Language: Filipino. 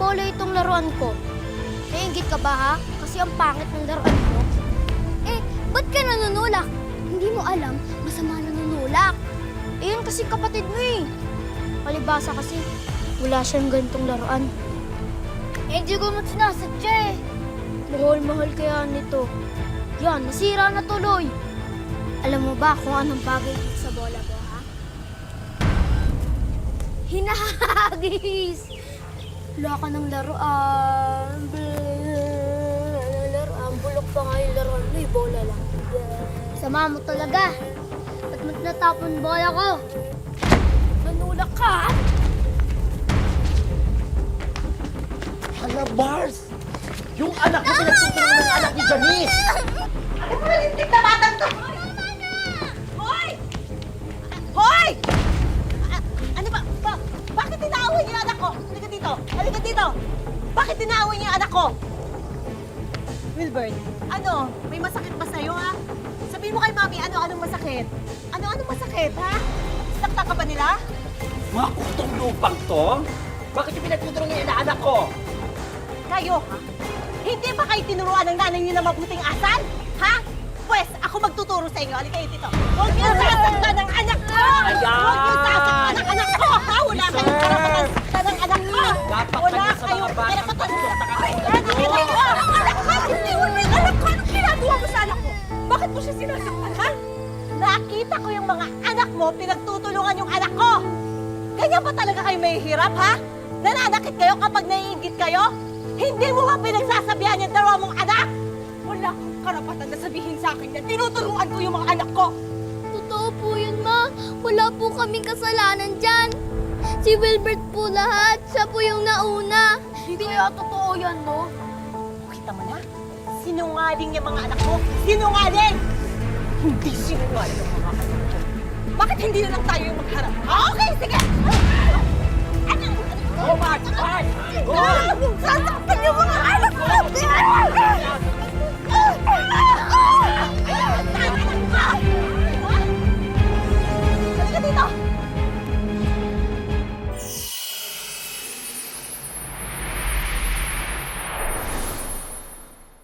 bola itong laruan ko. Naiinggit ka ba ha? Kasi ang pangit ng laruan mo. Eh, ba't ka nanunulak? Hindi mo alam, masama nanunulak. Eh, yun kasi kapatid mo eh. Palibasa kasi, wala siyang ganitong laruan. Eh, di ko mo sinasadya eh. Mahal-mahal kaya nito. Yan, nasira na tuloy. Alam mo ba kung anong bagay dito sa bola ko, ha? Hinahagis! Wala ka ng laruan. Laruan. Bulok pa nga yung laruan mo, bola lang. Sama mo talaga. Ba't mo't natapon bola ko? Nanulak ka! Hala, Mars! Yung anak ko pinagtutulungan ng anak ni Janice! Ano ba malintik na batang to? Hoy! Hoy! Ano ba? Bakit inaaway niyo yung anak ko? Halika dito! Halika dito! Bakit inaaway niyo yung anak ko? Wilbert, ano? May masakit ba sa'yo, ha? Sabihin mo kay Mami, anong masakit? Anong masakit, ha? Sinakta ka ba nila? Mga kutong lupang to? Bakit yung pinagtutulungan niya yung anak ko? Kayo, ha? Hindi ba kayo tinuruan ng nanay niyo na mabuting asal? Ha? Pwes, ako magtuturo sa inyo. Halika kayo dito. Huwag niyo sasaktan ng anak ko! Ayan! Huwag niyo sasaktan ng anak ko! Ha? Wala kayong karapatan saktan ng anak ko! Wala Napakanya sa mga kayong bata. karapatan saktan ng anak ko! Anak ko! Hindi mo yung anak ko! Anong ginagawa mo sa anak ko? Bakit mo siya sinasaktan, ha? Nakita ko yung mga anak mo, pinagtutulungan yung anak ko! Ganyan ba talaga kayo may hirap, ha? Nananakit kayo kapag naiingit kayo? Hindi mo ba pinagsasabihan yung dalawa mong anak? Wala kang karapatan na sabihin sa akin na tinutulungan ko yung mga anak ko. Totoo po yun, Ma. Wala po kaming kasalanan dyan. Si Wilbert po lahat. Siya po yung nauna. Hindi kaya totoo yan, no? Kita mo na? Sinungaling yung mga anak mo. Sinungaling! Hindi sinungaling yung mga anak ko. Bakit hindi na lang tayo yung magharap? Okay, sige! Go, Mark! Mark! Go! Sasaktan yung mga